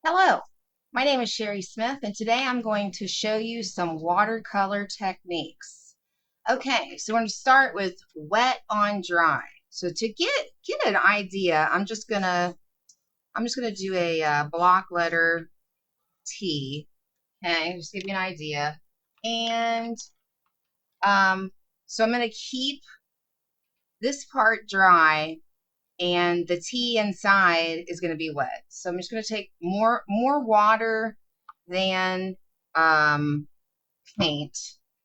Hello, my name is Sherry Smith, and today I'm going to show you some watercolor techniques. Okay, so we're going to start with wet on dry. So to get an idea, I'm just gonna do a block letter T. Okay, just give you an idea, and um, so I'm going to keep this part dry and the tea inside is going to be wet. So I'm just going to take more water than um, paint,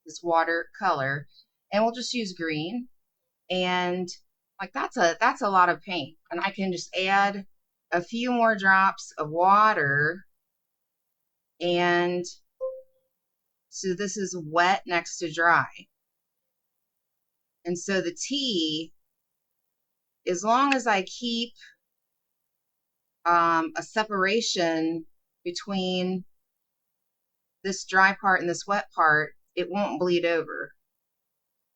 this watercolor, and we'll just use green. And like that's a lot of paint, and I can just add a few more drops of water, and so this is wet next to dry. And so the tea, as long as I keep a separation between this dry part and this wet part, it won't bleed over.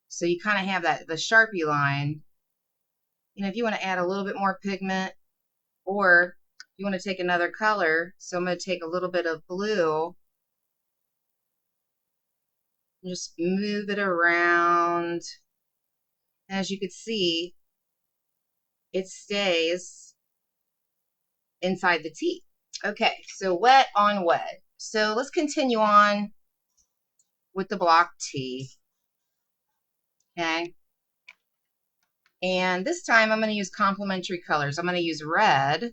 So you kind of have the Sharpie line. If you want to add a little bit more pigment, or you want to take another color, so I'm going to take a little bit of blue and just move it around. As you can see, it stays inside the tea. Okay, so wet on wet. So let's continue on with the block tea. Okay. And this time I'm going to use complementary colors. I'm going to use red,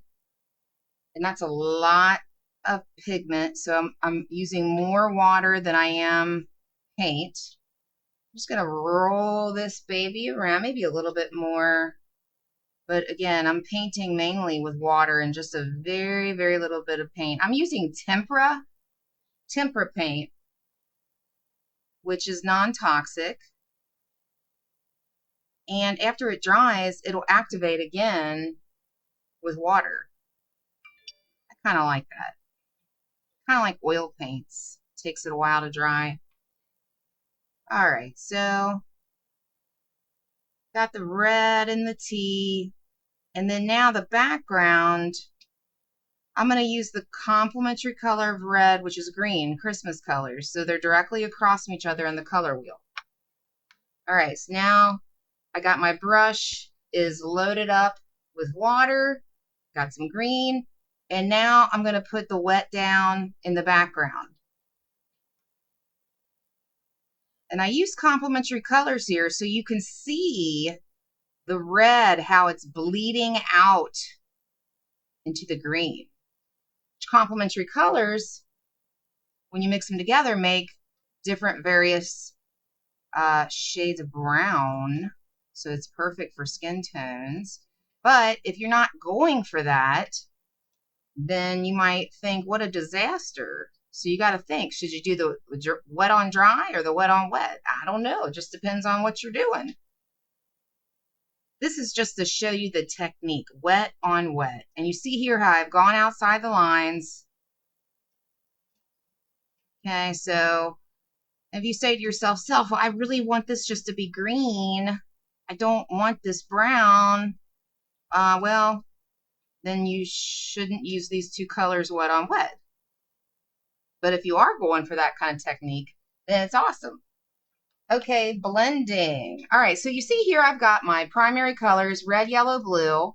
and that's a lot of pigment. So I'm using more water than I am paint. I'm just going to roll this baby around, maybe a little bit more. But again, I'm painting mainly with water and just a very, very little bit of paint. I'm using tempera paint, which is non-toxic. And after it dries, it'll activate again with water. I kind of like that. Kind of like oil paints. Takes it a while to dry. All right, so got the red and the tea. And then now the background, I'm going to use the complementary color of red, which is green, Christmas colors. So they're directly across from each other in the color wheel. All right, so now I got my brush is loaded up with water, got some green, and now I'm going to put the wet down in the background. And I use complementary colors here so you can see the red, how it's bleeding out into the green. Complementary colors, when you mix them together, make different various shades of brown. So it's perfect for skin tones. But if you're not going for that, then you might think, what a disaster. So you got to think, should you do the wet on dry or the wet on wet? I don't know. It just depends on what you're doing. This is just to show you the technique, wet on wet. And you see here how I've gone outside the lines. Okay, so if you say to yourself, well, I really want this just to be green, I don't want this brown, well, then you shouldn't use these two colors wet on wet. But if you are going for that kind of technique, then it's awesome. Okay, blending. All right, so you see here I've got my primary colors, red, yellow, blue.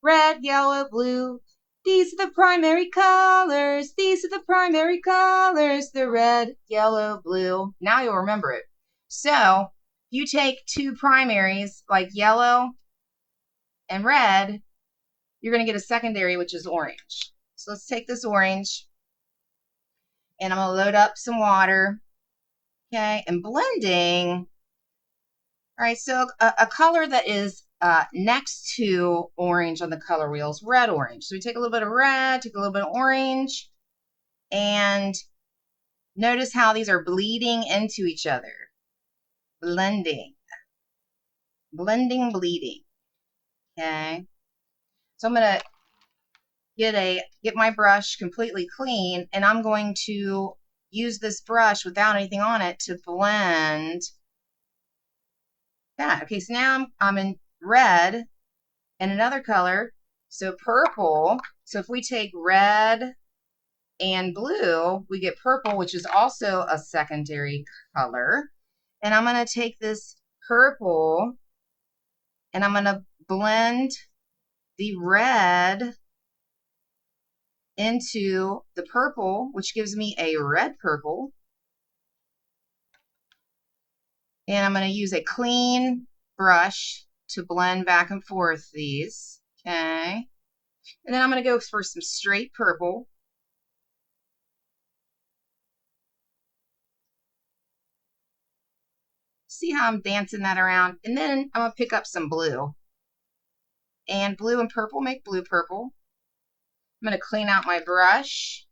Red, yellow, blue. These are the primary colors. These are the primary colors. The red, yellow, blue. Now you'll remember it. So you take two primaries like yellow and red, you're going to get a secondary, which is orange. So let's take this orange, and I'm going to load up some water. Okay, and blending. All right, so a color that is next to orange on the color wheel is red orange. So we take a little bit of red, take a little bit of orange, and notice how these are bleeding into each other. Blending. Blending, bleeding. Okay. So I'm going to get my brush completely clean, and I'm going to use this brush without anything on it to blend that. Okay, so now I'm in red and another color, so purple. So if we take red and blue, we get purple, which is also a secondary color. And I'm going to take this purple and I'm going to blend the red into the purple, which gives me a red purple. And I'm going to use a clean brush to blend back and forth these. Okay. And then I'm going to go for some straight purple. See how I'm dancing that around? And then I'm going to pick up some blue. And blue and purple make blue purple. I'm going to clean out my brush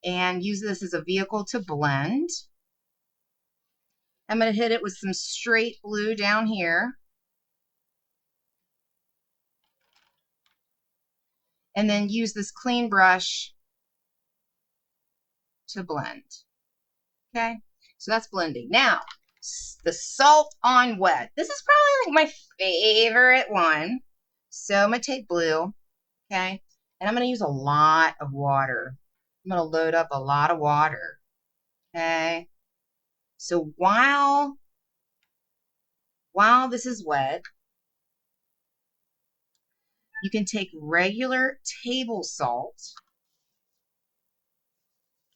and use this as a vehicle to blend. I'm going to hit it with some straight blue down here. And then use this clean brush to blend. Okay, so that's blending. Now, the salt on wet. This is probably like my favorite one. So I'm going to take blue, okay, and I'm going to use a lot of water. I'm going to load up a lot of water, okay. So while this is wet, you can take regular table salt,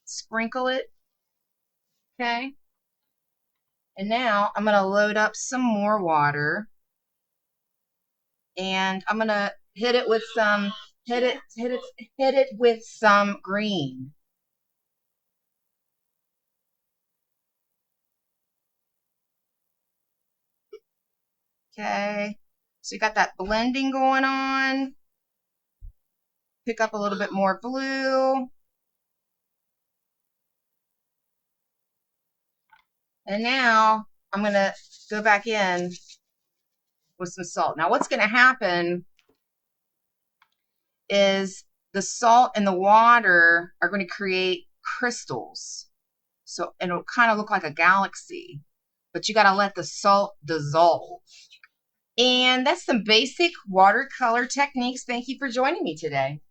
sprinkle it, okay. And now I'm going to load up some more water, and I'm going to hit it with some hit it with some green. Okay. So you got that blending going on. Pick up a little bit more blue. And now I'm going to go back in with some salt. Now what's going to happen is the salt and the water are going to create crystals. So it'll kind of look like a galaxy, but you got to let the salt dissolve. And that's some basic watercolor techniques. Thank you for joining me today.